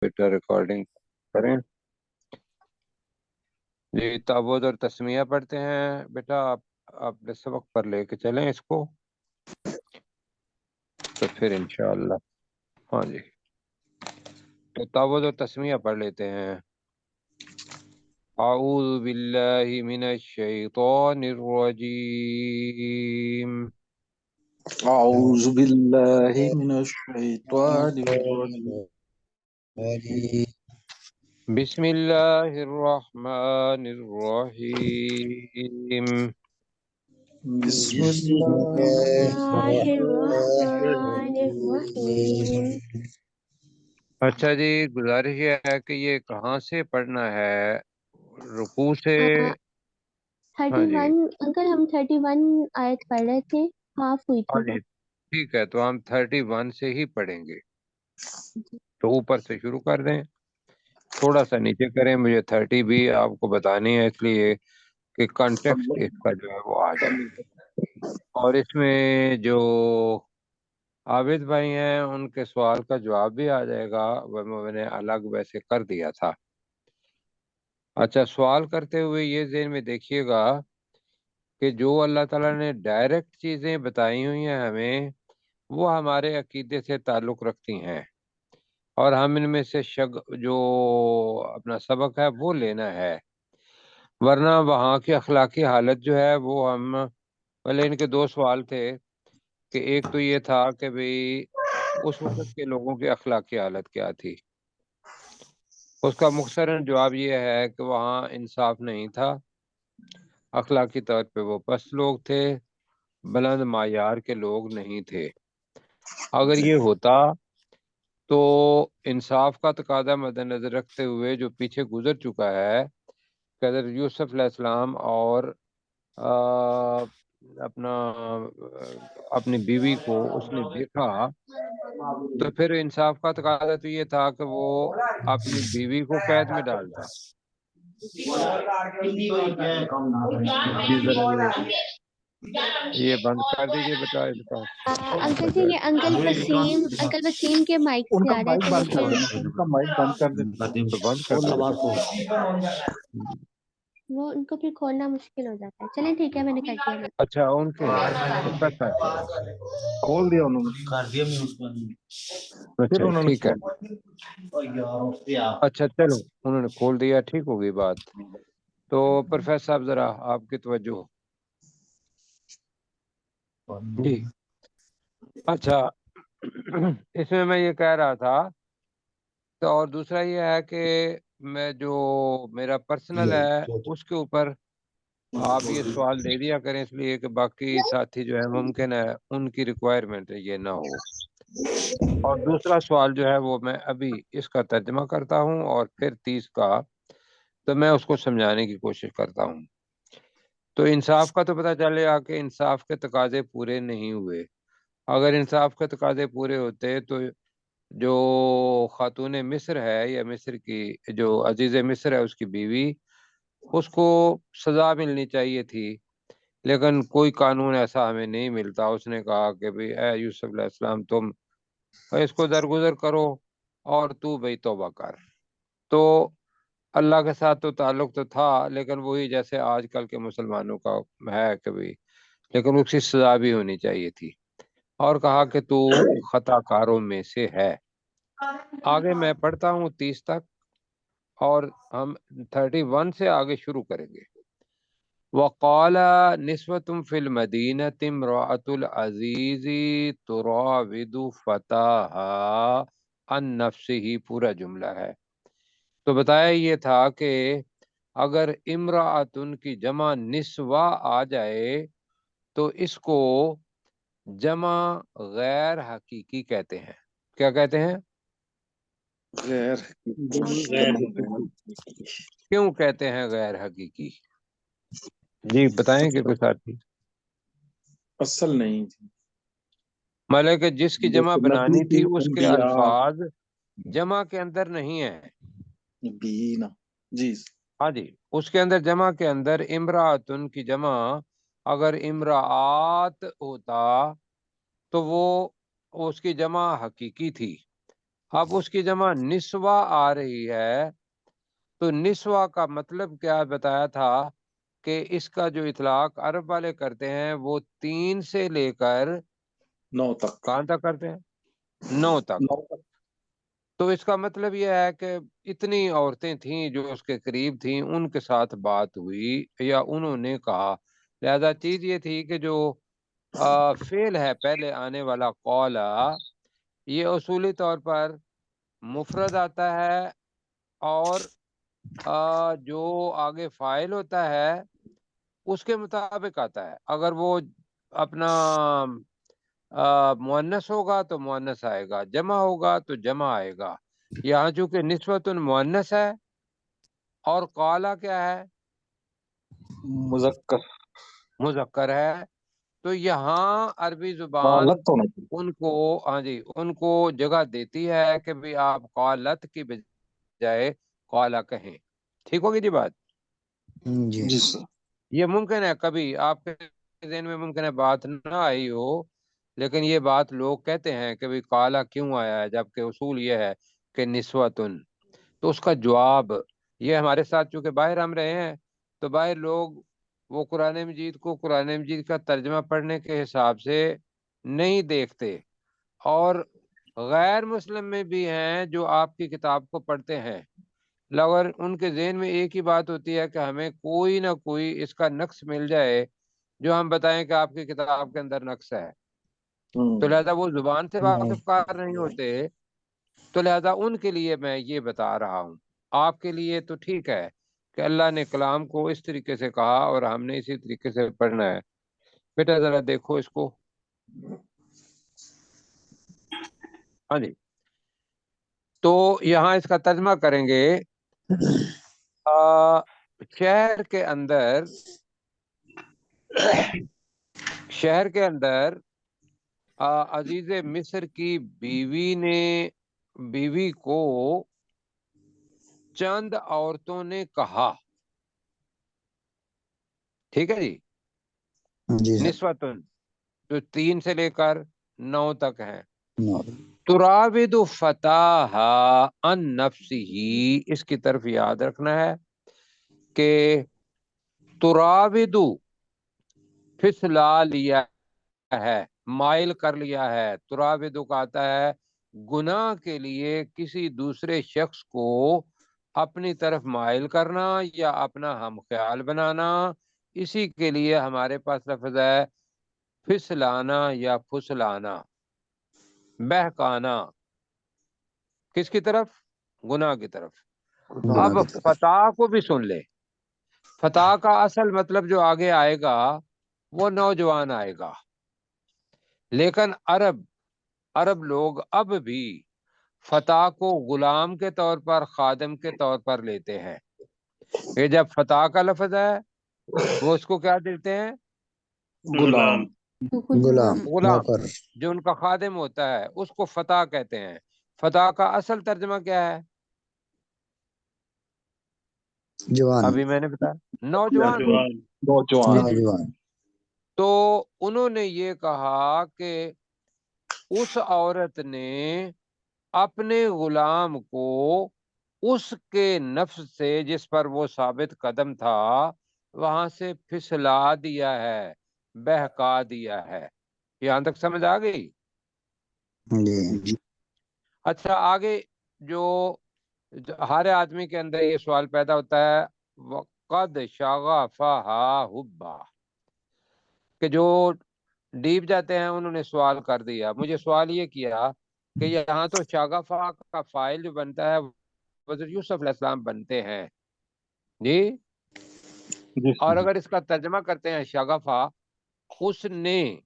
Computer recording करें। जी, ताबूत और तस्मिया पढ़ते हैं बेटा। आप सबक पर लेके चलें इसको, तो फिर इंशाअल्लाह। हाँ जी, तो ताबूत और तस्मिया पढ़ लेते हैं। अऊज़ु बिल्लाहि मिनश शैतानिर रजीम। अऊज़ु बिल्लाहि मिनश शैतानिर रजीम। बिस्मिल्लाहिर रहमानिर रहीम। बिस्मिल्लाहिर्रहमानिर्रहीम। अच्छा जी, गुजारिश ये है कि ये कहाँ से पढ़ना है? रुकू से? हाँ जी, 31 अंकल, हम 31 आयत पढ़ रहे थे, हाफ हुई हाँ थी वो। जी, ठीक है, तो हम 31 से ही पढ़ेंगे। तो ऊपर से शुरू कर दें, थोड़ा सा नीचे करें। मुझे 30 भी आपको बतानी है, इसलिए कि कॉन्टेक्स्ट इसका जो है वो आ जाए। और इसमें जो आबिद भाई हैं उनके सवाल का जवाब भी आ जाएगा, वह मैंने अलग वैसे कर दिया था। अच्छा, सवाल करते हुए ये ज़हन में देखिएगा कि जो अल्लाह ताला ने डायरेक्ट चीज़ें बताई हुई हैं हमें, वो हमारे अकीदे से ताल्लुक़ रखती हैं, और हम इनमें से जो अपना सबक है वो लेना है। वरना वहाँ की अखलाकी हालत जो है वो हम, पहले इनके दो सवाल थे कि एक तो ये था कि भाई उस वक़्त के लोगों की अखलाकी हालत क्या थी। उसका मुख्तसरन जवाब ये है कि वहाँ इंसाफ नहीं था, अखलाकी तौर पे वो पस्त लोग थे, बुलंद मायार के लोग नहीं थे। अगर ये होता तो इंसाफ का तकादा मद्देनजर रखते हुए जो पीछे गुजर चुका है, कि हज़रत यूसुफ अलैहिस्सलाम और अपना अपनी बीवी को उसने देखा, तो फिर इंसाफ का तकादा तो ये था कि वो अपनी बीवी को कैद में डालता। जी जरा ये बंद कर दीजिए बेटा इसका। अंकल जी, ये अंकल वसीम के माइक से उनका आ रहा है, माइक तो वो बंद कर फिर देना, उनका माइक बंद कर देना। तो बंद कर दो बेटा। वो उनको फिर खोलना मुश्किल हो जाता है। चलें ठीक है, मैंने कर दिया मैंने। अच्छा, उनके प्रोफेसर खोल दिया उन्होंने, फिर अच्छा उन्होंने ठीक है। अच्छा चलो, उन्होंने खोल दिया, ठीक होगी बात। तो प्रोफेसर साहब जरा आपकी तवज्जो जी। अच्छा, इसमें मैं ये कह रहा था, तो और दूसरा ये है कि मैं जो मेरा पर्सनल है उसके ऊपर आप ये सवाल दे दिया करें, इसलिए कि बाकी साथी जो है मुमकिन है उनकी रिक्वायरमेंट ये ना हो। और दूसरा सवाल जो है वो मैं अभी इसका तर्जमा करता हूँ, और फिर 30 का तो मैं उसको समझाने की कोशिश करता हूँ। तो इंसाफ का तो पता चलेगा कि इंसाफ के तकाजे पूरे नहीं हुए। अगर इंसाफ के तकाजे पूरे होते तो जो खातून मिस्र है, या मिस्र की जो अजीज़ मिस्र है उसकी बीवी, उसको सज़ा मिलनी चाहिए थी। लेकिन कोई कानून ऐसा हमें नहीं मिलता। उसने कहा कि भाई ए यूसुफ अलैहिस्सलाम, तुम इसको दरगुजर करो और तू भाई तौबा कर। तो अल्लाह के साथ तो ताल्लुक तो था, लेकिन वही जैसे आजकल के मुसलमानों का है कि भाई, लेकिन उसकी सजा भी होनी चाहिए थी। और कहा कि तू खताकारों में से है। आगे मैं पढ़ता हूँ 30 तक, और हम 31 से आगे शुरू करेंगे। वक़ाल निस्वतुम फिल मदीनति इम्राअतुल अज़ीज़ी तुराविदु फ़ताहा अन नफ्सिही, पूरा जुमला है। तो बताया ये था कि अगर इम्राअतुन की जमा निस्वा आ जाए तो इसको जमा गैर हकीकी कहते हैं। क्या कहते हैं? गैर क्यों कहते हैं गैर हकीकी? जी बताएंगे कुछ साथी। असल नहीं थी, मतलब कि जिसकी जमा जैसे नबी बनानी थी, थी उसके अंबिया अल्फाज जमा के अंदर नहीं है। बीना। जी हाँ जी, उसके अंदर जमा के अंदर इमरातुन की जमा अगर इमरात होता तो वो उसकी जमा हकीकी थी। अब उसकी जमा निस्वा आ रही है, तो निस्वा का मतलब क्या बताया था कि इसका जो इतलाक अरब वाले करते हैं वो 3 से लेकर 9 तक। कहाँ तक करते हैं? 9 तक। 9 तक। तो इसका मतलब यह है कि इतनी औरतें थीं जो उसके करीब थीं, उनके साथ बात हुई या उन्होंने कहा। लिहाजा चीज ये थी कि जो फेल है पहले आने वाला कौला, ये उसूली तौर पर मुफरद आता है, और जो आगे फाइल होता है उसके मुताबिक आता है। अगर वो अपना मुअन्नस होगा तो मुअन्नस आएगा, जमा होगा तो जमा आएगा। यहाँ चूंकि निस्बतुन मुअन्नस है और काला क्या है? मुज़क्कर। मुज़क्कर है, तो यहाँ अरबी जुबान कालत होना चाहिए। उनको, हाँ जी, उनको जगह देती है कि भाई आप कालत की बजाय काला कहें। ठीक होगी जी बात? जी जी सर। ये मुमकिन है कभी आपके ज़हन में मुमकिन है बात ना आई हो, लेकिन ये बात लोग कहते हैं कि भाई काला क्यों आया है, जबकि उसूल ये है कि निस्वतुन। तो उसका जवाब ये, हमारे साथ चूंकि बाहर हम रहे हैं, तो बाहर लोग वो कुरान मजीद को कुरान मजीद का तर्जमा पढ़ने के हिसाब से नहीं देखते, और गैर मुस्लिम में भी हैं जो आपकी किताब को पढ़ते हैं, मगर उनके ज़हन में एक ही बात होती है कि हमें कोई ना कोई इसका नक्श मिल जाए जो हम बताएं कि आपकी किताब के अंदर नक्श है। तो लिहाजा वो जुबान से वाकिफकार नहीं होते, तो लिहाजा उनके लिए मैं ये बता रहा हूँ। आपके लिए तो ठीक है कि अल्लाह ने कलाम को इस तरीके से कहा और हमने इसी तरीके से पढ़ना है। बेटा जरा देखो इसको। हाँ जी, तो यहाँ इसका तर्जमा करेंगे। शहर के अंदर, शहर के अंदर अजीज मिस्र की बीवी को चंद औरतों ने कहा। ठीक है जी, जी सर। निस्वतुन जो 3 से लेकर 9 तक है। नो। तुराविदु फताहा अन नफ्सिही, इसकी तरफ याद रखना है कि तुराविदु फिसला लिया है, माइल कर लिया है। तुराविदु का आता है गुनाह के लिए किसी दूसरे शख्स को अपनी तरफ माइल करना या अपना हम ख्याल बनाना। इसी के लिए हमारे पास लफ्ज़ है फिसलाना या फुसलाना, बहकाना। किसकी तरफ? गुनाह की तरफ। गुनाह अब की तरफ। फतह को भी सुन ले। फतह का असल मतलब जो आगे आएगा वो नौजवान आएगा, लेकिन अरब अरब लोग अब भी फतह को गुलाम के तौर पर, खादिम के तौर पर लेते हैं। ये जब फतह का लफ्ज है वो उसको क्या देते हैं? गुलाम। गुलाम, गुलाम। नौकर। जो उनका खादिम होता है उसको फतह कहते हैं। फतह का असल तर्जमा क्या है? जवान। अभी मैंने बताया नौजवान। नौजवान। जी जी। नौजवान। तो उन्होंने ये कहा कि उस औरत ने अपने गुलाम को उसके नफ्स से, जिस पर वो साबित कदम था, वहां से फिसला दिया है, बहका दिया है। यहां तक समझ आ गई? जी। अच्छा, आगे जो हर आदमी के अंदर ये सवाल पैदा होता है, वक़द शगफ़हा हुब्बा, कि जो डीप जाते हैं उन्होंने सवाल कर दिया। मुझे सवाल ये किया कि यहाँ तो शगफ़ा का फाइल जो बनता है हज़रत यूसुफ अलैहिस्सलाम बनते हैं जी, जी और सर। अगर इसका तर्जमा करते हैं शगफ़ा, उसने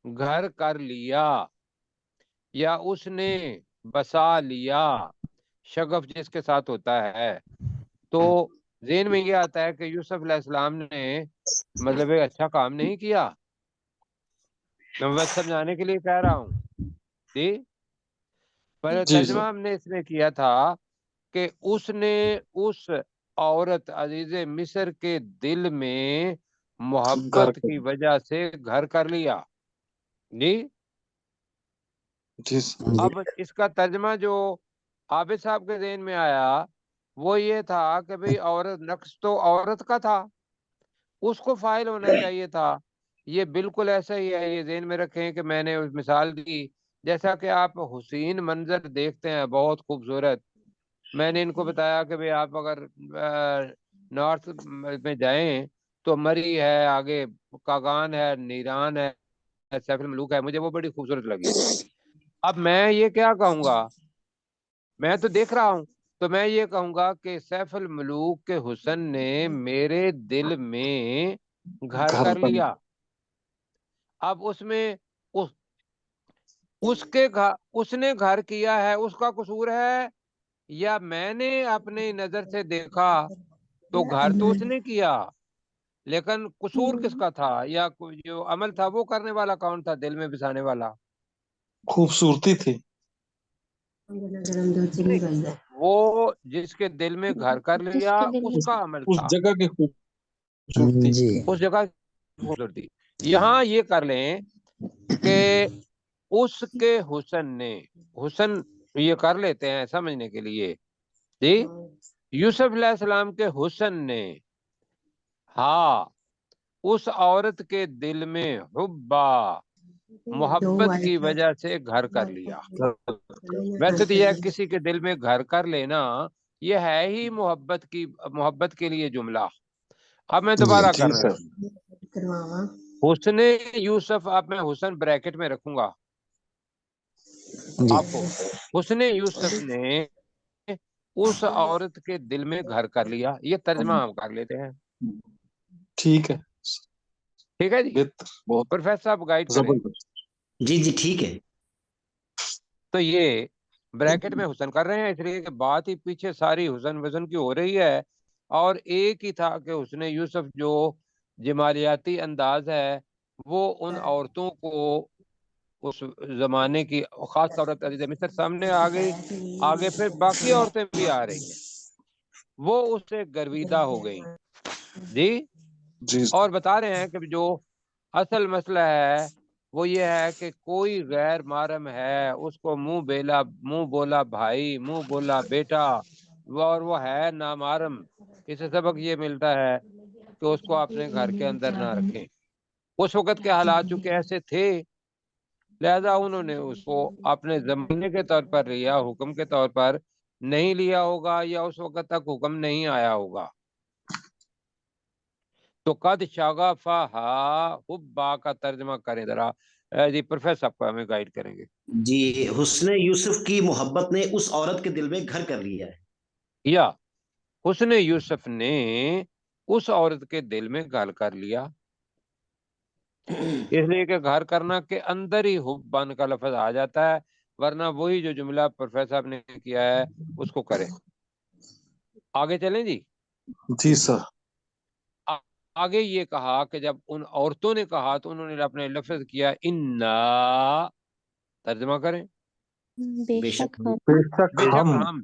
घर कर लिया या उसने बसा लिया, शगफ जिसके साथ होता है, तो ज़हन में ये आता है कि यूसुफ अलैहिस्सलाम ने मतलब एक अच्छा काम नहीं किया। मैं बस समझाने के लिए कह रहा हूँ जी। पर जी सर। तर्जमा हमने इसमें किया था कि उसने उस औरत अजीज मिस्र के दिल में घर मोहब्बत पे। की वजह से घर कर लिया जी। جی سر اب اس کا ترجمہ جو عابد صاحب کے ذہن میں آیا وہ یہ تھا کہ بھئی عورت، نقص تو عورت کا تھا، اس کو فاعل ہونا چاہیے تھا. یہ بالکل ایسا ہی ہے. یہ ذہن میں رکھیں کہ میں نے مثال دی، جیسا کہ آپ حسین منظر دیکھتے ہیں بہت خوبصورت. میں نے ان کو بتایا کہ بھئی آپ اگر نارتھ میں جائیں تو مری ہے، آگے کاغان ہے، نیران ہے، سیف الملوک ہے، مجھے وہ بڑی خوبصورت لگی. اب میں یہ کیا کہوں گا، میں تو دیکھ رہا ہوں، تو میں یہ کہوں گا کہ سیف الملوک کے حسن نے میرے دل میں گھر گھر کر بن لیا. اب اس میں اس کے گھر، اس نے گھر کیا ہے، اس کا قصور ہے، یا میں نے اپنی نظر سے دیکھا تو گھر تو اس نے کیا، لیکن قصور کس کا تھا، یا جو عمل تھا وہ کرنے والا کون تھا، دل میں بسانے والا؟ خوبصورتی تھی. وہ جس کے دل میں گھر کر جس لیا کے دل اس میں کا عمل اس تھا، جگہ کی خوبصورتی. جی اس جگہ کی خوبصورتی. یہاں یہ کر لیں کہ اس کے حسن نے، حسن یہ کر لیتے ہیں سمجھنے کے لیے، جی، یوسف علیہ السلام کے حسن نے ہاں اس عورت کے دل میں حبا، محبت کی وجہ سے گھر کر لیا. ویسے تو یہ کسی کے دل میں گھر کر لینا یہ ہے ہی محبت کے لیے جملہ. اب میں دوبارہ جی کر رہا سر. ہوں، حسن یوسف، اب میں حسن بریکٹ میں رکھوں گا جی آپ کو. حسن یوسف نے اس عورت کے دل میں گھر کر لیا. یہ ترجمہ ہم کر لیتے ہیں. ٹھیک ہے، ٹھیک ہے جی، بہتر، بہت پروفیسر صاحب گائیڈ کریں. زبردست. جی جی ٹھیک ہے. تو یہ بریکٹ میں حسن کر رہے ہیں اس لیے کہ بات ہی پیچھے ساری حسن وزن کی ہو رہی ہے، اور ایک ہی تھا کہ حسن یوسف جو جمالیاتی انداز ہے وہ ان عورتوں کو اس زمانے کی، خاص طور پر عزیز مصر سامنے آ گئی، آگے پھر باقی عورتیں بھی آ رہی ہیں، وہ اس سے گرویدہ ہو گئی. جی، جی اور بتا رہے ہیں کہ جو اصل مسئلہ ہے وہ یہ ہے کہ کوئی غیر محرم ہے، اس کو منہ بولا بھائی، منہ بولا بیٹا، اور وہ ہے نامحرم. اس سے سبق یہ ملتا ہے کہ اس کو اپنے گھر کے اندر نہ رکھیں. اس وقت کے حالات چونکہ ایسے تھے، لہذا انہوں نے اس کو اپنے زمانے کے طور پر لیا، حکم کے طور پر نہیں لیا ہوگا، یا اس وقت تک حکم نہیں آیا ہوگا. تو قد شغفہا حبا کا ترجمہ کریں ذرا جی. پروفیسر صاحب کو ہمیں گائیڈ کریں گے. جی، حسن یوسف کی محبت نے اس عورت کے دل میں گھر کر لیا ہے. یا حسن یوسف نے اس عورت کے دل میں گھر کر لیا، اس لیے کہ گھر کرنا کے اندر ہی حبان کا لفظ آ جاتا ہے، ورنہ وہی جو جملہ پروفیسر صاحب نے کیا ہے اس کو کریں. آگے چلیں جی. جی سر. آگے یہ کہا کہ جب ان عورتوں نے کہا تو انہوں نے اپنے لفظ کیا انا، ترجمہ کریں. بے بے شک شک ہم. بے شک بے شک ہم. ہم.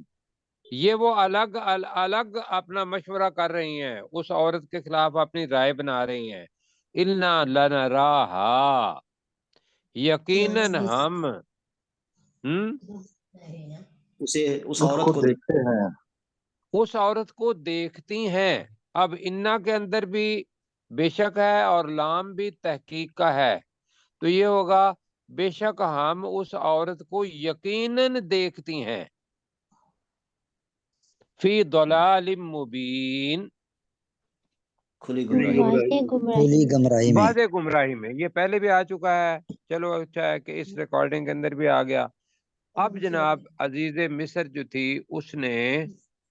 یہ وہ الگ اپنا مشورہ کر رہی ہیں، اس عورت کے خلاف اپنی رائے بنا رہی ہیں. انا لنراہا، یقیناً ہم اسے اس اس عورت کو کو دیکھتے ہیں. اس عورت کو دیکھتی ہیں. اب انا کے اندر بھی بے شک ہے اور لام بھی تحقیق کا ہے، تو یہ ہوگا بے شک ہم اس عورت کو یقیناً دیکھتی ہیں. فی ضلال مبین، کھلی گمراہی. واضح گمراہی کھلی میں. گمراہی میں. واضح گمراہی میں. یہ پہلے بھی آ چکا ہے، چلو اچھا ہے کہ اس ریکارڈنگ کے اندر بھی آ گیا. اب جناب عزیز مصر جو تھی، اس نے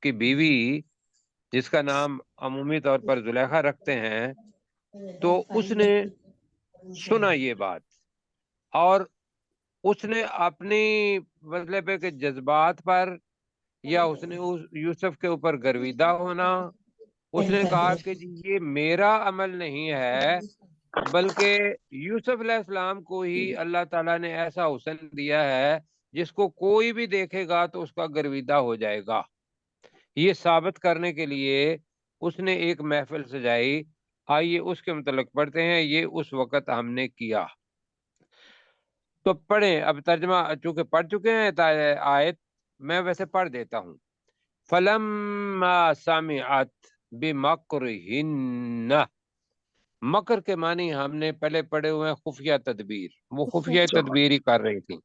کی بیوی جس کا نام عمومی طور پر زلیخا رکھتے ہیں، تو اس نے سنا یہ بات، اور اس نے اپنی مطلب ہے کہ جذبات پر، یا اس نے یوسف کے اوپر گرویدہ ہونا، اس نے کہا کہ جی یہ میرا عمل نہیں ہے، بلکہ یوسف علیہ السلام کو ہی اللہ تعالیٰ نے ایسا حسن دیا ہے جس کو کوئی بھی دیکھے گا تو اس کا گرویدہ ہو جائے گا. یہ ثابت کرنے کے لیے اس نے ایک محفل سجائی. آئیے اس کے متعلق پڑھتے ہیں. یہ اس وقت ہم نے کیا. تو پڑھیں، اب ترجمہ چونکہ پڑھ چکے ہیں آیت، میں ویسے پڑھ دیتا ہوں. فلما سمعت بمکرہن، مکر کے معنی ہم نے پہلے پڑھے ہوئے ہیں خفیہ تدبیر، وہ خفیہ تدبیر ہی کر رہی تھی.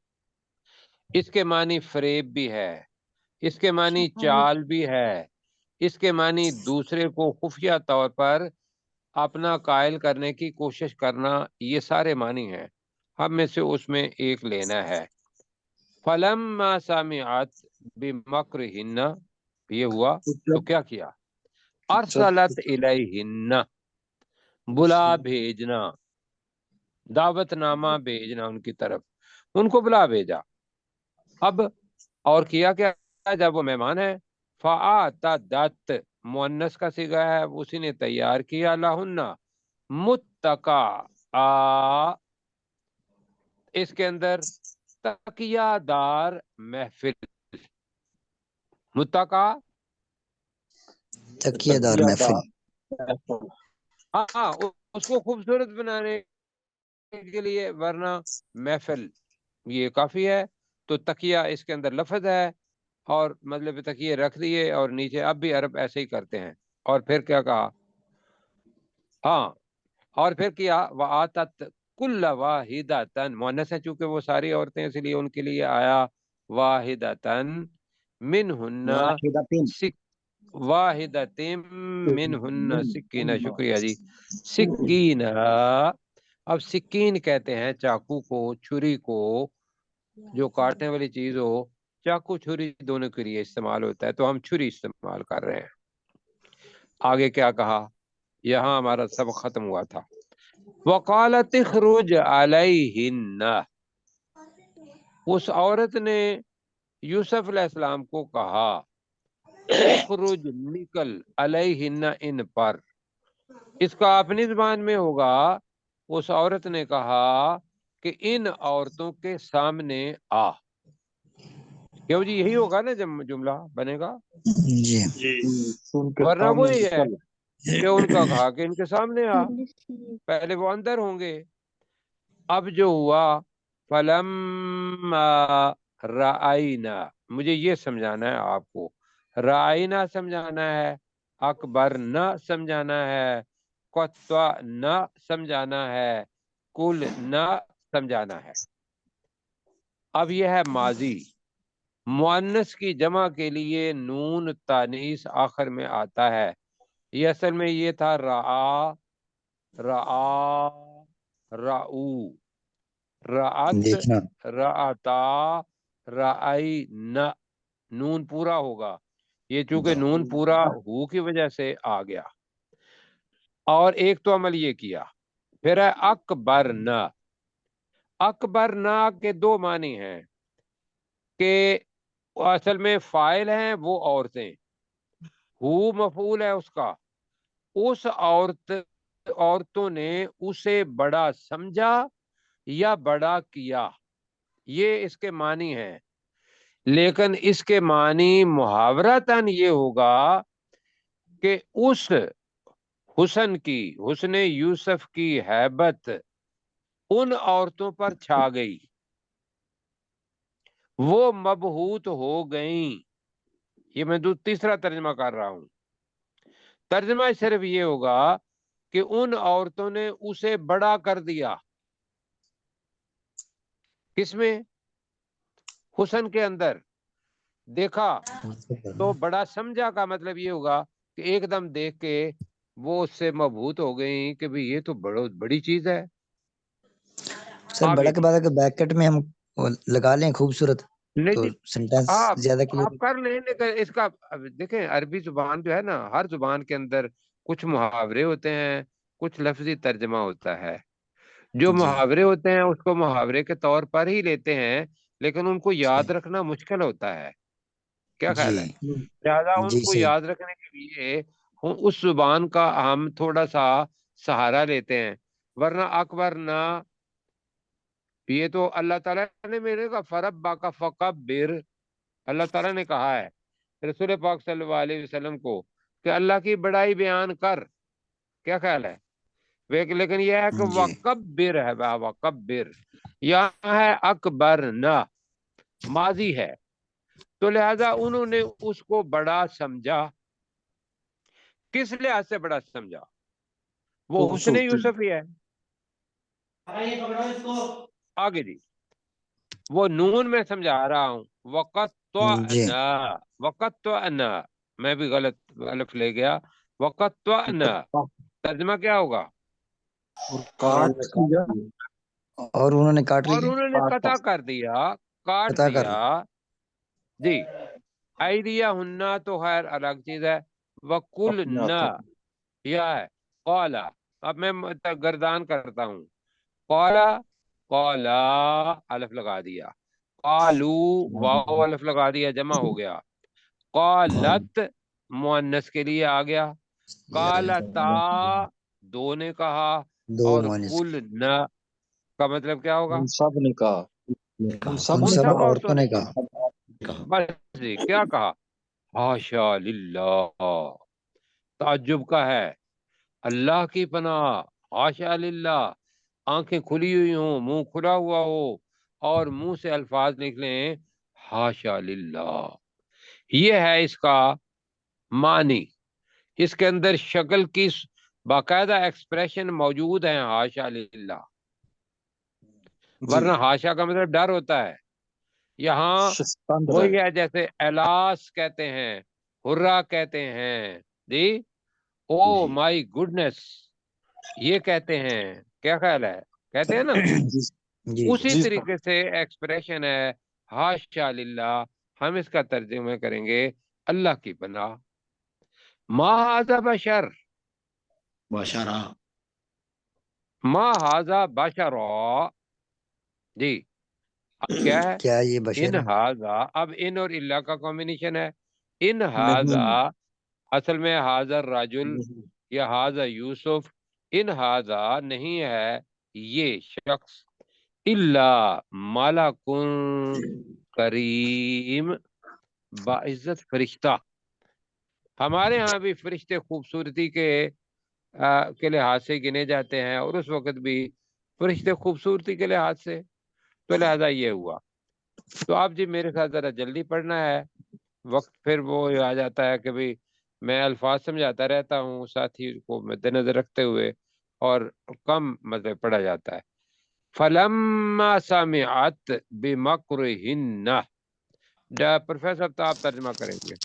اس کے معنی فریب بھی ہے، اس کے معنی چال بھی ہے، اس کے معنی دوسرے کو خفیہ طور پر اپنا قائل کرنے کی کوشش کرنا، یہ سارے معنی ہیں. ہم میں سے اس میں ایک لینا ہے. فلما سمعت بمکرہن، یہ ہوا تو کیا کیا؟ ارسلت الیہن، بلا بھیجنا، دعوت نامہ بھیجنا ان کی طرف، ان کو بلا بھیجا. اب اور کیا کیا جب وہ مہمان ہے؟ فآتت، مؤنث کا صیغہ ہے، اسی نے تیار کیا، لہن متکا، اس کے اندر تکیہ دار محفل، متکا تکیہ دار محفل. ہاں اس کو خوبصورت بنانے کے لیے، ورنہ محفل یہ کافی ہے. تو تکیہ اس کے اندر لفظ ہے، اور مطلب تکیے رکھ دیے اور نیچے، اب بھی عرب ایسے ہی کرتے ہیں. اور پھر کیا کہا؟ ہاں، اور پھر کیا؟ وآتت کل واحدۃ، مؤنث ہے چونکہ وہ ساری عورتیں، اس لیے ان کے لیے آیا واحدۃ منہن، واحدۃ منہن سکینہ. شکریہ جی. سکینہ، اب سکین کہتے ہیں چاقو کو، چھری کو، جو کاٹنے والی چیز ہو. چاقو چھری دونوں کے لیے استعمال ہوتا ہے، تو ہم چھری استعمال کر رہے ہیں. آگے کیا کہا؟ یہاں ہمارا سبق ختم ہوا تھا. وقالت اخرج علیہن، اس عورت نے یوسف علیہ السلام کو کہا، اخرج، نکل، علیہن، ان پر. اس کا اپنی زبان میں ہوگا، اس عورت نے کہا کہ ان عورتوں کے سامنے آ. کیوں جی؟ یہی ہوگا نا جب جملہ بنے گا، جی ورنہ وہی ہے کہ ان کا کہا کہ ان کے سامنے آ. پہلے وہ اندر ہوں گے. اب جو ہوا، فلما رأینا، مجھے یہ سمجھانا ہے آپ کو، رأینا سمجھانا ہے، اکبر نہ سمجھانا ہے، قطع نہ سمجھانا ہے، کل نہ سمجھانا ہے. اب یہ ہے ماضی. مؤنث کی جمع کے لیے نون تانیث آخر میں آتا ہے. یہ اصل میں یہ تھا رعا، رعا، رعو، رعت، دیکھنا. رعتا، رعینا. نون پورا ہوگا، یہ چونکہ نون پورا ہو کی وجہ سے آ گیا. اور ایک تو عمل یہ کیا. پھر ہے اکبرنا. اکبرنا کے دو معنی ہیں، کہ اصل میں فاعل ہیں وہ عورتیں، ہو مفعول ہے اس کا. اس عورتوں نے اسے بڑا سمجھا یا بڑا کیا، یہ اس کے معنی ہیں. لیکن اس کے معنی محاورتاً یہ ہوگا کہ اس حسن کی، حسن یوسف کی ہیبت ان عورتوں پر چھا گئی، وہ مبہوت ہو گئیں. یہ میں تیسرا ترجمہ کر رہا ہوں. ترجمہ صرف یہ ہوگا کہ ان عورتوں نے اسے بڑا کر دیا. کس میں؟ حسن کے اندر. دیکھا تو بڑا سمجھا کا مطلب یہ ہوگا کہ ایک دم دیکھ کے وہ اس سے مبہوت ہو گئی کہ بھی یہ تو بڑی چیز ہے. سر بڑا کے بعد اگر بیکٹ میں ہم لگا لیں خوبصورت، تو سینٹینس زیادہ آپ کلیئر. کر لیں، لیکن اس کا دیکھیں، عربی زبان جو ہے نا، ہر زبان کے اندر کچھ محاورے ہوتے ہیں، کچھ لفظی ترجمہ ہوتا ہے. جو محاورے ہوتے ہیں اس کو محاورے کے طور پر ہی لیتے ہیں، لیکن ان کو یاد رکھنا مشکل ہوتا ہے. کیا خیال ہے؟ لہٰذا ان کو یاد رکھنے کے لیے اس زبان کا ہم تھوڑا سا سہارا لیتے ہیں. ورنہ اکبر نہ، یہ تو اللہ تعالیٰ نے میرے کا فرب کا فکبر، اللہ تعالیٰ نے کہا ہے رسول پاک صلی اللہ علیہ وسلم کو کہ اللہ کی بڑائی بیان کر. کیا خیال ہے؟ लेकिन यह है कि जी वकब्बिर है, वकब्बिर, यहाँ है अकबर न, माजी है, तो लिहाजा उन्होंने उसको बड़ा समझा। किस लिहाज से बड़ा समझा? वो हुस्न खूबसूरती। यूसुफ ही है। आगे जी, वो नून में समझा रहा हूं, वक़त जी न, मैं भी गलत अलिफ ले गया, वक़त न, तर्जमा क्या होगा? और काट दिया, और उन्होंने काट और लिया, उन्होंने काटा, कता कर दिया, काट पता कर दिया जी। आइडिया हुन्ना तो खैर अलग चीज है, वकुल अपने न, हाथों। यह है कौला। अब मैं गर्दान करता हूँ, कौला, कौला अलिफ लगा दिया, कालू वाव अलिफ लगा दिया, जमा हो गया, कालत मुअन्नस के लिए आ गया, ये आ गया, कालता दो ने कहा, दो और मुअन्निस कुल न का मतलब क्या होगा? उन सब ने कहा, उन सब उन ने उन सब सब कहा। औरतों औरतों ने ने कहा। कहा। बस जी, क्या कहा? हाशा लिल्लाह, ताज्जुब का है, अल्लाह की पनाह, हाशा लिल्लाह, आंखें खुली हुई हों, मुंह खुला हुआ हो, और मुंह से अल्फाज निकले हाशा लिल्लाह। ये है इसका मानी। इसके अंदर शक्ल की बाकायदा एक्सप्रेशन मौजूद है, हाशा लिल्लाह, जी, वरना हाशा का मतलब डर होता है। यहाँ शिस्तंद वही रहे। है, जैसे एलास कहते हैं, हुर्रा कहते हैं जी, ओ जी माई गुडनेस ये कहते हैं, क्या ख्याल है, कहते हैं ना, जी, जी उसी जी सर। तरीके से एक्सप्रेशन है हाशा लिल्लाह। हम इसका तर्जुमा करेंगे अल्लाह की पनाह। मा हाजा बशर, बशरा, मा हाजा बशरा जी। अब क्या है? क्या ये इन बशर है? हाजा, अब इन और इल्ला का कॉम्बिनेशन है। इन नहीं, हाजा असल में हाजर राजुल नहीं, या हाजा यूसुफ, इन हाजा नहीं है ये शख्स, इल्ला मालाकुन करीम, बाइज्जत फरिश्ता। हमारे यहाँ भी फरिश्ते खूबसूरती के लिहाज से गिने जाते हैं, और उस वक्त भी फरिश्ते खूबसूरती के लिहाज से, तो लिहाजा ये हुआ। तो आप जी मेरे साथ जरा जल्दी पढ़ना है, वक्त फिर वो आ जाता है कि भाई मैं अल्फाज समझाता रहता हूँ साथी को मद्देनजर रखते हुए, और कम मतलब पढ़ा जाता है। फलम्मा समिअत बिमक्रिहिन्ना, प्रोफेसर साहब तो आप तर्जमा करेंगे।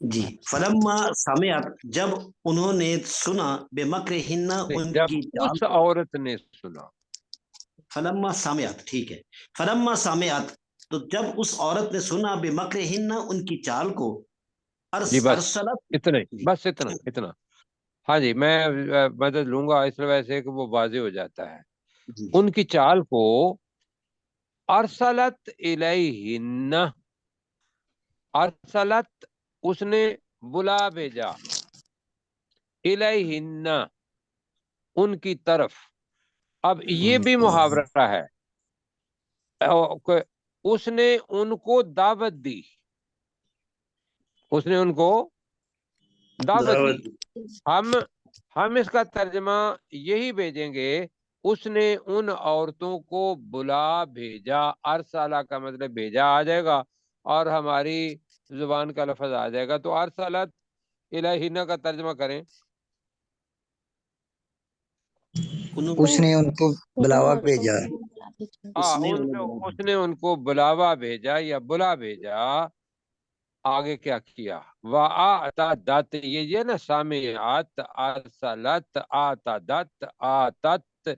जी। फलम्मा सामियात, जब उन्होंने सुना, बेमक्रिहिन्ना, जब उनकी चाल उस को। औरत ने सुना, फलम्मा सामियात, ठीक है। फलम्मा सामियात, तो जब उस औरत ने सुना, बेमक्रिहिन्ना, उनकी चाल को, जी बस अरसलत। इतना ही, जी बस इतना इतना। हाँ जी, मैं मदद लूंगा इस वजह से कि वो वाजे हो जाता है। जी उनकी चाल को, अरसलत इलैहिन्ना, अरसलत उसने बुला भेजा, इलैहिन्ना उनकी तरफ। अब ये भी उनको मुहावरा है, उसने उनको दावत दी, उसने उनको दावत दी। हम हम इसका तर्जमा यही भेजेंगे, उसने उन औरतों को बुला भेजा, अरसला का मतलब भेजा आ जाएगा, और हमारी जुबान का लफ्ज आ जाएगा। तो अरसलत इलाहिना का तर्जमा करें। उन्होंने, उसने उनको उन बुलावा औरतों भेजा। को बुला भेजा। हाँ, उसने उन्हें बुला उसने उनको बुलावा भेजा या बुला भेजा। आगे क्या किया? आता दत, ये ना सामियात, अरसलत, आता दत, आतत,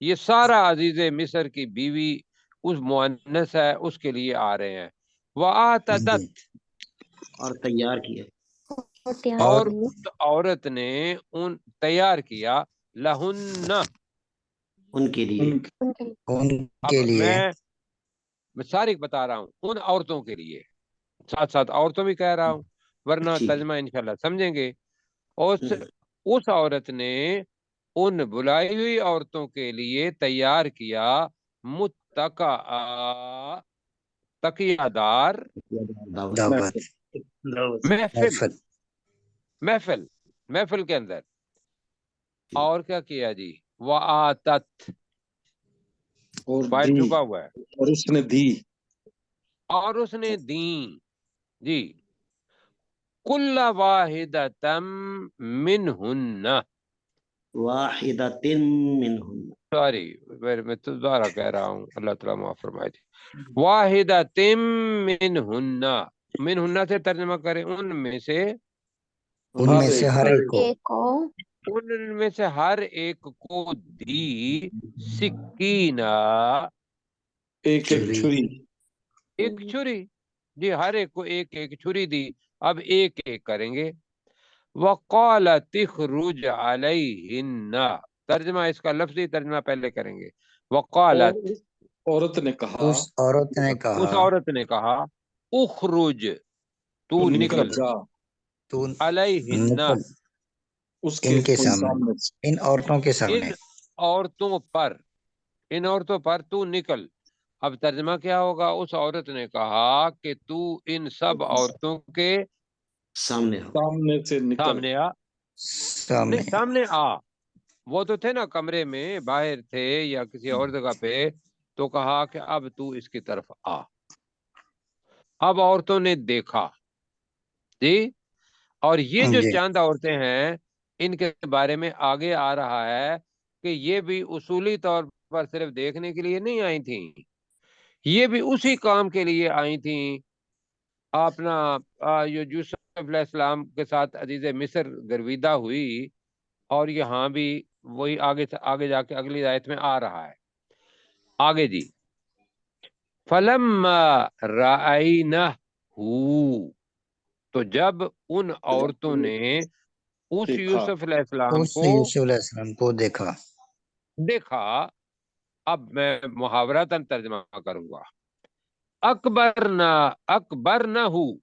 ये सारा अजीज मिस्र की बीवी उस मुअन्नस है, उसके लिए आ रहे हैं। आता जी दत, और तैयार किया, और तैयार और और किए। उस औरत ने उन तैयार किया, लहुन्ना। उनके लिए। उनके उनके उनके अब लिए। मैं सारी बता रहा हूँ, उन औरतों के लिए, साथ साथ औरतों भी कह रहा हूँ, वरना ठीक। तर्जमा इंशाल्लाह समझेंगे। उस हम्म, उस औरत ने उन बुलाई हुई औरतों के लिए तैयार किया, मुत्तका, तकियादार, दावत। दावत, दावत। महफिल, महफिल। महफिल, महफिल के अंदर اور क्या किया जी, वआतत और फाइल दी, छुपा हुआ है, और उसने दी, और उसने दी जी, कुल्ला वाहिदतम मिनहुन्ना, वाहिदतिन मिनहुन, सॉरी मैं तो दोबारा कह रहा हूँ, अल्लाह ताला माफ फरमाए जी, वाहिदतिम मिनहुन्ना, मिनहुन्ना से तर्जमा करें उनमें से, उनमें से हर एक को, एक को उनमें से हर एक को दी सिक्कीना, एक एक छुरी, छुरी, एक छुरी जी, हर एक को एक एक छुरी दी। अब एक एक करेंगे। वक़ालत इख़रुज अलैहिन्ना, तर्जमा इसका लफ्जी तर्जमा पहले करेंगे। और वक़ालत, उस औरत ने कहा, उस औरत ने उस कहा, औरत ने कहा, उखरुज, तू निकल निकल, जा तू अलैहिन्ना, निकल उसके इनके सामने, सामने से। इन औरतों के सामने। इन औरतों पर, इन औरतों पर तू निकल। अब तर्जमा क्या होगा? उस औरत ने कहा कि तू इन सब औरतों के सामने हो, सामने से निकल। सामने आ, नहीं सामने सामने आ, वो तो थे ना कमरे में, बाहर थे या किसी और जगह पे, तो कहा कि अब तू इसकी तरफ आ। अब औरतों ने देखा जी, और ये जो जी, चंद औरतें हैं, इनके बारे में आगे आ रहा है कि ये भी उसूली तौर पर सिर्फ देखने के लिए नहीं आई थी, ये भी उसी काम के लिए आई थी। अपना ये यूसुफ अलैहिस्सलाम के साथ अजीज मिस्र गर्विदा हुई, और यहाँ भी वही आगे जाके अगली आयत में आ रहा है। आगे जी, फलम्मा राअयनहू, तो जब उन औरतों ने उस देखा, यूसुफ अलैहिस्सलाम उस को यूसुफ अलैहिस्सलाम को देखा। देखा, अब मैं मुहावरतन तर्जमा करूंगा, अकबर न हूँ,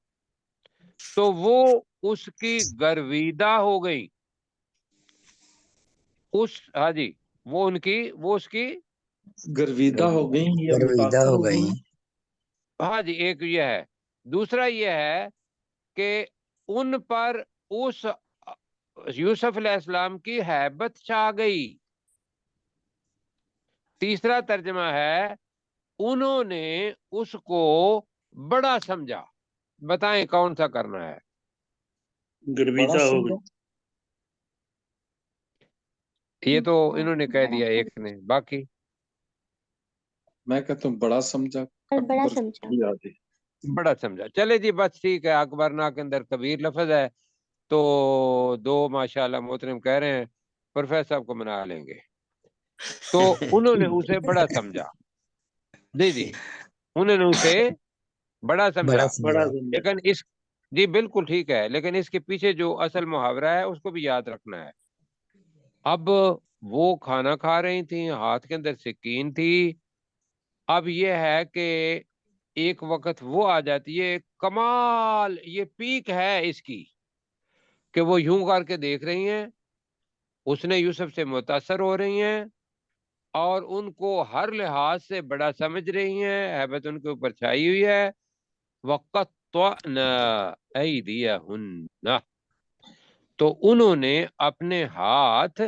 तो वो उसकी गर्विदा हो गई, हाँ जी, वो उसकी गर्विदा हो गई या गर्विदा मुतासर हो हो गई। गई। हाँ जी, एक ये है। दूसरा ये है कि उन पर उस यूसुफ अलैहिस्सलाम की हैबत छा गई। तीसरा तर्जमा है, उन्होंने उसको बड़ा समझा। बताएं कौन सा करना है? बड़ा गर्विदा हो गई। समझा। ये तो इन्होंने कह दिया एक ने, बाकी मैं कहता हूँ बड़ा समझा, बड़ा अकबर समझा। की याद है। बड़ा समझा। चले जी, बस ठीक है। अकबरना के अंदर कबीर लफ्ज है, तो दो माशाल्लाह मोहतरम कह रहे हैं प्रोफेसर साहब को मना लेंगे। तो उन्होंने उसे बड़ा समझा, जी जी, उन्होंने उसे बड़ा बड़ा समझा। बड़ा समझा। समझा। लेकिन इस जी बिल्कुल ठीक है, लेकिन इसके पीछे जो असल मुहावरा है उसको भी याद रखना है। अब वो खाना खा रही थी, हाथ के अंदर सिकीन थी। अब ये है कि एक वक्त वो आ जाती है, कमाल, ये पीक है इसकी, कि वो यूं करके देख रही हैं, उसने यूसुफ से मुतासर हो रही हैं, और उनको हर लिहाज से बड़ा समझ रही हैं, हैबत उनके ऊपर छाई हुई है। वक़त्तअना ऐदियहुन्ना, तो उन्होंने अपने हाथ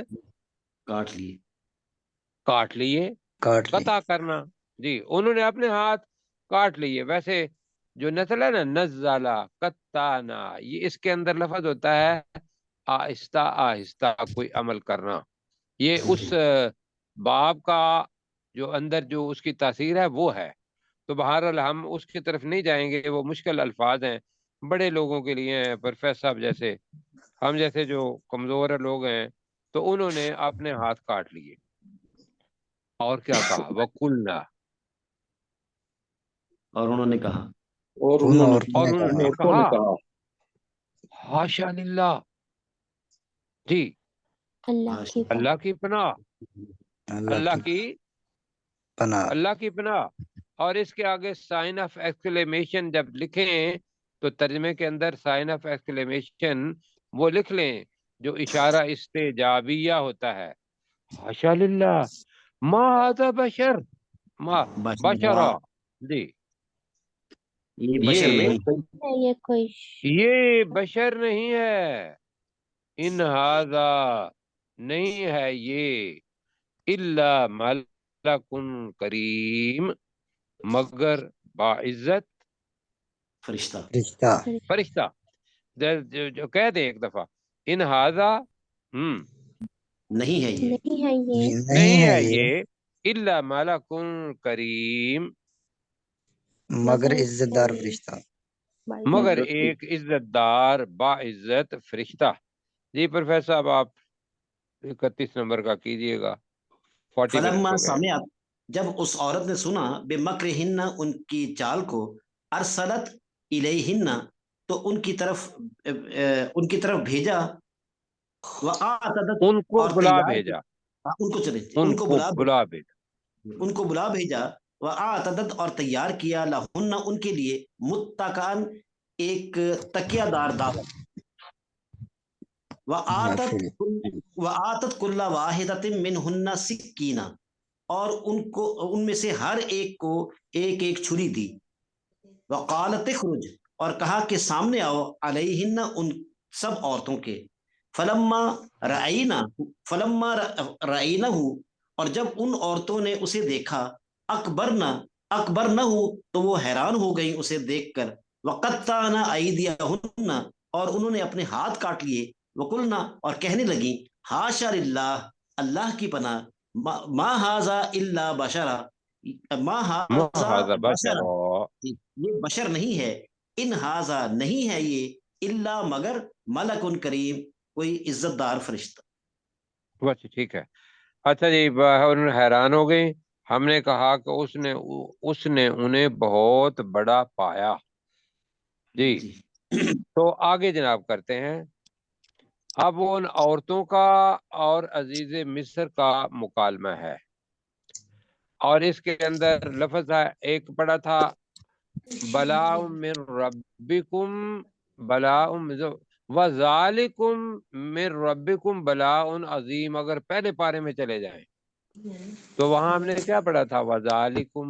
काट लिए, काट लिए। काट ली। कता करना जी, उन्होंने अपने हाथ काट लिए। वैसे जो नस्ल है ना, नज़ला कत्ताना, ये इसके अंदर लफ्ज होता है आहिस्ता आहिस्ता कोई अमल करना। ये उस बाब का जो अंदर जो उसकी तासीर है वो है। तो बहरहाल हम उसकी तरफ नहीं जाएंगे, वो मुश्किल अल्फाज हैं बड़े लोगों के लिए हैं, प्रोफेसर साहब जैसे, हम जैसे जो कमजोर लोग हैं, तो उन्होंने अपने हाथ काट लिए। और क्या कहा? वकुलना, और उन्होंने कहा, और उन उन्होंने, औरतों और ने उन्होंने कहा, औरतों ने कहा, कहा, हाशा लिल्लाह जी, अल्लाह की बात। अल्लाह की पनाह, अल्लाह अल्लाह की की, पनाह। अल्लाह की पनाह। और इसके आगे साइन ऑफ एक्सक्लेमेशन जब लिखें, तो तर्जमे के अंदर साइन ऑफ एक्सक्लेमेशन वो लिख लें जो इशारा इस्तेजाबिया होता है। हाशा लिल्लाह, मा हाज़ा बशर, मा बशरा, बशरा जी, ये बशर ये नहीं, ये कोई ये बशर नहीं है। इन हाजा, نہیں ہے یہ الا ملکن کریم مگر باعزت فرشتہ. رشتہ فرشتہ. جو کہہ دیں ایک دفعہ ان ہاذا نہیں ہے یہ نہیں ہے یہ نہیں ہے یہ الا ملکن کریم مگر عزت دار فرشتہ. مگر ایک عزت دار باعزت فرشتہ. جی پروفیسر صاحب آپ 31 نمبر کا کیجئے گا. 40 منٹ فلما ہو گئے. سمعت جب اس عورت نے سنا بے مکرہن ان کی چال کو ارسلت الیہن تو ان کی طرف بھیجا وآتدت ان کو اور بلا تیار بھیجا. ان کو چلے ان کو بلا بھیجا. ان کو بلا بھیجا وآتدت اور تیار کیا لہن ان کے لیے متکئن ایک تکیہ دار دعوت. وآتت کل واحدۃ منہن سکینہ اور ان میں سے ہر ایک کو ایک ایک چھری دی. وقالت اخرج اور کہا کہ سامنے آؤ علیہن ان سب عورتوں کے. فلما رأینہ اور جب ان عورتوں نے اسے دیکھا اکبر نہ ہو تو وہ حیران ہو گئی اسے دیکھ کر. وقطعن ایدیہن اور انہوں نے اپنے ہاتھ کاٹ لیے. وقلنا اور کہنے لگی حاشا للہ اللہ کی پناہ ما ھذا الا بشرا ما ھذا بشرا یہ بشر نہیں ہے. ان ھذا نہیں ہے یہ الا مگر ملک کریم کوئی عزت دار فرشتہ. بس ٹھیک ہے. اچھا جی انہوں نے حیران ہو گئی. ہم نے کہا کہ اس نے انہیں بہت بڑا پایا. جی تو آگے جناب کرتے ہیں. اب ان عورتوں کا اور عزیز مصر کا مکالمہ ہے اور اس کے اندر لفظ ہے ایک پڑا تھا بلاء من ربکم بلاء وذالکم من ربکم بلاء عظیم. اگر پہلے پارے میں چلے جائیں تو وہاں ہم نے کیا پڑھا تھا وذالکم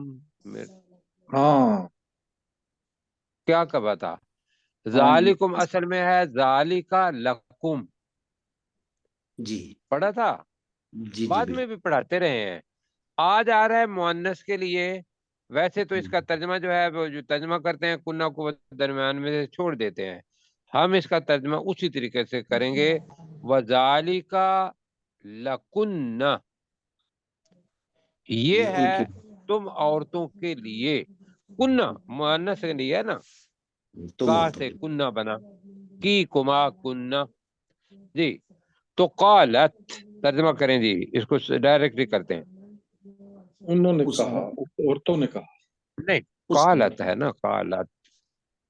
ہاں کیا کہا تھا ذالکم اصل میں ہے ذالکا لکم جی پڑھا تھا. جی بعد بالکل میں بھی پڑھاتے رہے ہیں. آج آ رہا ہے مؤنث کے لیے. ویسے تو اس کا ترجمہ جو ہے وہ جو ترجمہ کرتے ہیں کنہ کو درمیان میں سے چھوڑ دیتے ہیں. ہم اس کا ترجمہ اسی طریقے سے کریں گے وذالک لکن یہ ہے تم عورتوں کے لیے. کنہ مؤنث کے لیے ہے نا کا سے کنہ بنا کی کما کنہ. جی تو قالت ترجمہ کریں جی اس کو ڈائریکٹلی کرتے ہیں. انہوں نے کہا عورتوں نے کہا نہیں قالت ہے نا قالت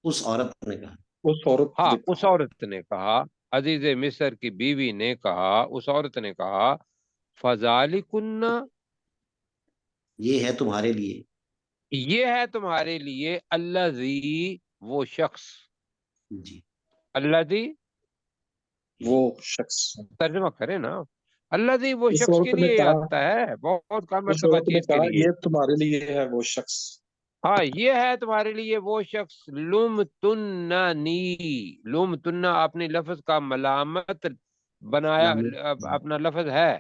اس عورت نے کہا اس عورت ہاں نے کہا اس عورت نے کہا عزیز مصر کی بیوی نے کہا اس عورت نے کہا فذالکن یہ ہے تمہارے لیے یہ ہے تمہارے لیے الذی وہ شخص جی الذی وہ شخص ترجمہ کرے نا الذی وہ اس شخص کے عورت نے لیے کہا آتا ہے بہت کم اس مرتبہ عورت نے چیز کے کہا لیے. یہ تمہارے لیے ہے وہ شخص ہاں یہ ہے تمہارے لیے وہ شخص لم تنہ اپنی لفظ کا ملامت بنایا اپنا لفظ ہے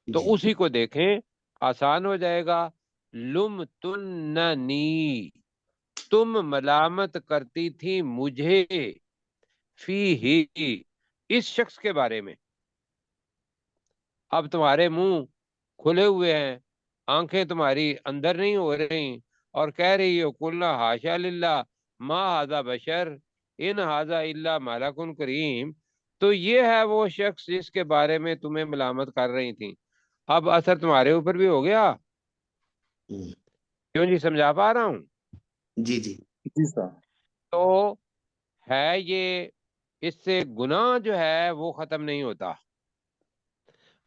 تو جی اسی کو دیکھیں آسان ہو جائے گا. لم تننی تم ملامت کرتی تھی مجھے فی ہی اس شخص کے بارے میں. اب تمہارے منہ کھلے ہوئے ہیں آنکھیں تمہاری اندر نہیں ہو رہی اور کہہ رہی ہو قلنا حاشا للہ ما ھذا بشر ان ھذا الا ملک کریم. تو یہ ہے وہ شخص جس کے بارے میں تمہیں ملامت کر رہی تھی. اب اثر تمہارے اوپر بھی ہو گیا. کیوں جی سمجھا پا رہا ہوں. جی جی جی سر تو ہے یہ اس سے گناہ جو ہے وہ ختم نہیں ہوتا.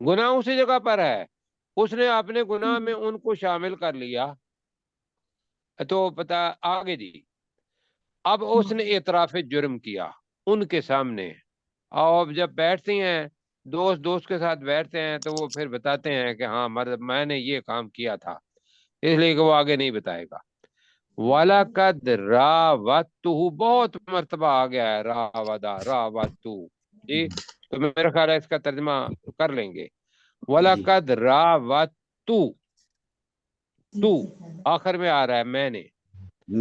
گناہ اسی جگہ پر ہے. اس نے اپنے گناہ میں ان کو شامل کر لیا. تو پتا آگے جی اب اس نے اعتراف جرم کیا ان کے سامنے. اور جب بیٹھتی ہیں دوست کے ساتھ بیٹھتے ہیں تو وہ پھر بتاتے ہیں کہ ہاں میں نے یہ کام کیا تھا اس لیے کہ وہ آگے نہیں بتائے گا. وَلَقَدْ رَاوَدتُّهُ بہت مرتبہ آ گیا ہے راودہ جی تو میرا خیال ہے اس کا ترجمہ کر لیں گے. وَلَقَدْ رَاوَدتُّ، تو آخر میں آ رہا ہے میں نے،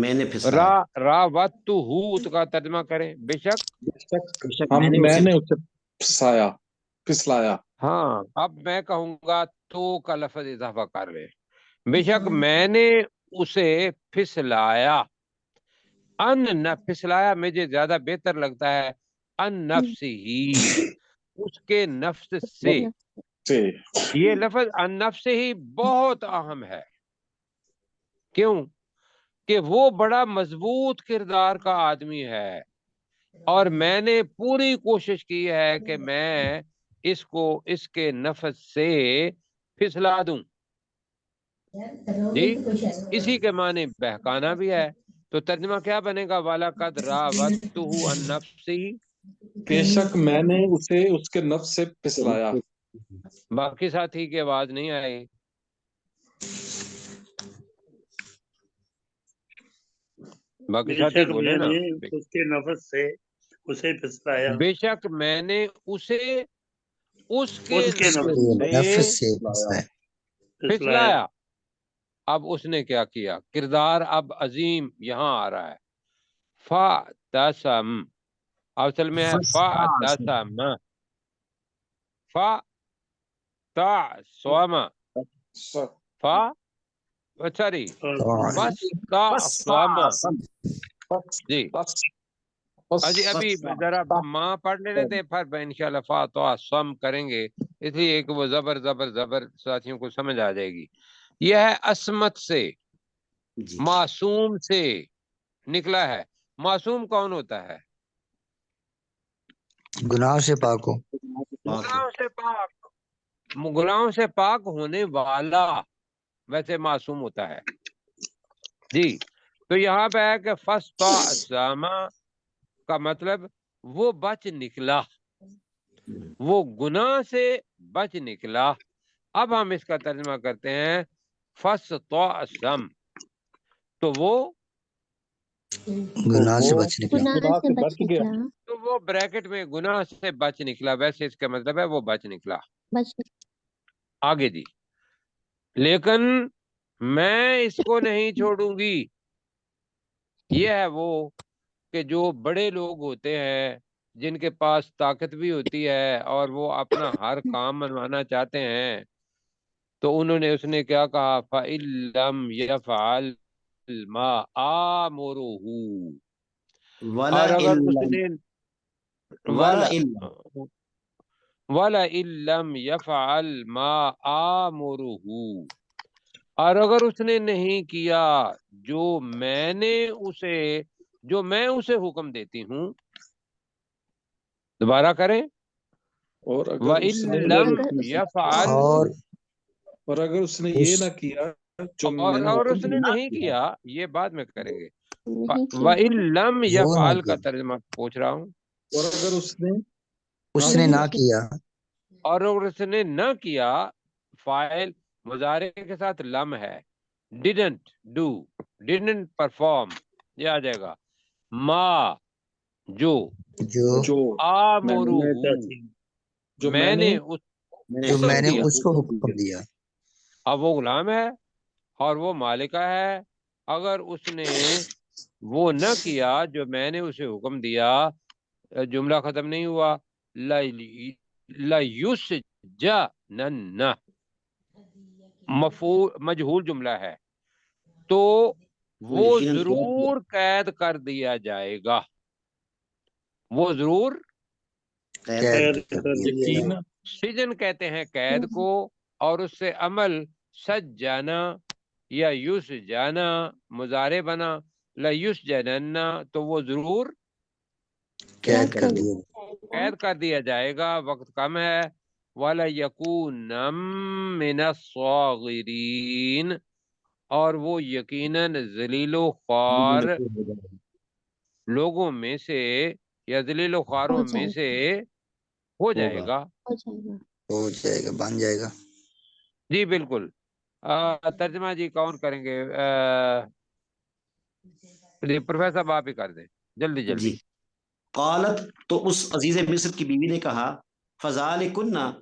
میں نے پھسلایا، راوَدتُّهُ کا ترجمہ کریں بے شک. میں نے اسے پھسلایا. ہاں اب میں کہوں گا تو کا لفظ اضافہ کر لے. بے شک میں نے اسے پھسلایا. پھسلایا مجھے زیادہ بہتر لگتا ہے ان نفسی ہی، اس کے نفس سے. یہ لفظ ان نفس ہی بہت اہم ہے. کیوں؟ کہ وہ بڑا مضبوط کردار کا آدمی ہے، اور میں نے پوری کوشش کی ہے کہ میں اس کو اس کے نفس سے پھسلا دوں. جی اسی کے معنی بہکانا بھی ہے. تو ترجمہ کیا بنے گا؟ وَلَقَدْ رَاوَدتُّهُ عَن نَفْسِهِ. بے شک میں نے اسے اس کے نفس سے پھسلایا. باقی ساتھی کی آواز نہیں آئی. باقی ساتھی بولے نا. اس کے نفس سے اسے پھسلایا. بے شک میں نے اسے اس کے اس کے نفس سے پھسلایا. اب اس نے کیا کیا؟ کردار اب عظیم یہاں آ رہا ہے. فَتَسَم، اصل میں ہے فَتَسَم، فَتَسَم، سوری فَتَسَم. جی جی ابھی ذرا ماں پڑھ لینے دیں، پھر انشاءاللہ فَتَسَم کریں گے، اس لیے کہ وہ زبر ساتھیوں کو سمجھ آ جائے گی. یہ ہے عصمت سے، معصوم سے نکلا ہے. معصوم کون ہوتا ہے؟ گناہ سے پاک ہو. گناہوں سے پاک ہونے والا ویسے معصوم ہوتا ہے. جی تو یہاں پہ ہے کہ فَاسْتَعْصَمَ کا مطلب وہ بچ نکلا، وہ گناہ سے بچ نکلا. اب ہم اس کا ترجمہ کرتے ہیں فَاسْتَعْصَمَ، تو وہ گناہ سے بچ نکلا. گناہ سے بچ نکلا. تو وہ بریکٹ میں گناہ سے بچ نکلا، ویسے اس کا مطلب ہے وہ بچ نکلا. آگے جی. لیکن میں اس کو نہیں چھوڑوں گی. یہ ہے وہ کہ جو بڑے لوگ ہوتے ہیں، جن کے پاس طاقت بھی ہوتی ہے اور وہ اپنا ہر کام منوانا چاہتے ہیں، تو انہوں نے اس نے کیا کہا؟ فَإِن لَّمْ يَفْعَلْ مَا آمُرُهُ، اور اگر اس نے وَلَئِن لَّمْ يَفْعَلْ مَا آمُرُهُ، اور اگر اس نے نہیں کیا جو میں اسے حکم دیتی ہوں. دوبارہ کریں. اور اگر اس وَإِن نے لَّمْ يَفْعَلْ، اور اگر اس نے یہ نہ کیا جو میں نے اور حکم اس نے دیا. نہیں کیا، یہ بعد میں کریں گے. وَإِن لَّمْ يَفْعَلْ کا ترجمہ پوچھ رہا ہوں. اور اگر اس نے نہ کیا، اور اگر اس نے نہ کیا، فاعل مضارع کے ساتھ لم ہے. didn't do، didn't perform، یہ آ جائے گا. ما جو آمرہ، میں نے اس کو حکم دیا. اب وہ غلام ہے اور وہ مالکہ ہے. اگر اس نے وہ نہ کیا جو میں نے اسے حکم دیا، جملہ ختم نہیں ہوا. لَيُسْجَنَنَّ مجہول جملہ ہے، تو وہ ضرور قید کر دیا جائے گا. وہ ضرور سجن کہتے ہیں قید کو، اور اس سے عمل سج جانا یا یوس جانا مضارع بنا. لَيُسْجَنَنَّ، تو وہ ضرور قید کر دیا جائے گا. وقت کم ہے. وَلَيَكُونَ مِنَ الصَّاغِرِينَ، اور وہ یقیناً ذلیل و خوار لوگوں میں سے یا ذلیل و خواروں میں سے ہو جائے گا. بن جائے گا. جی بالکل. ترجمہ جی کون کریں گے؟ پروفیسر صاحب آپ ہی کر دیں جلدی. قالت، تو اس عزیز مصر کی بیوی نے کہا، فذالکن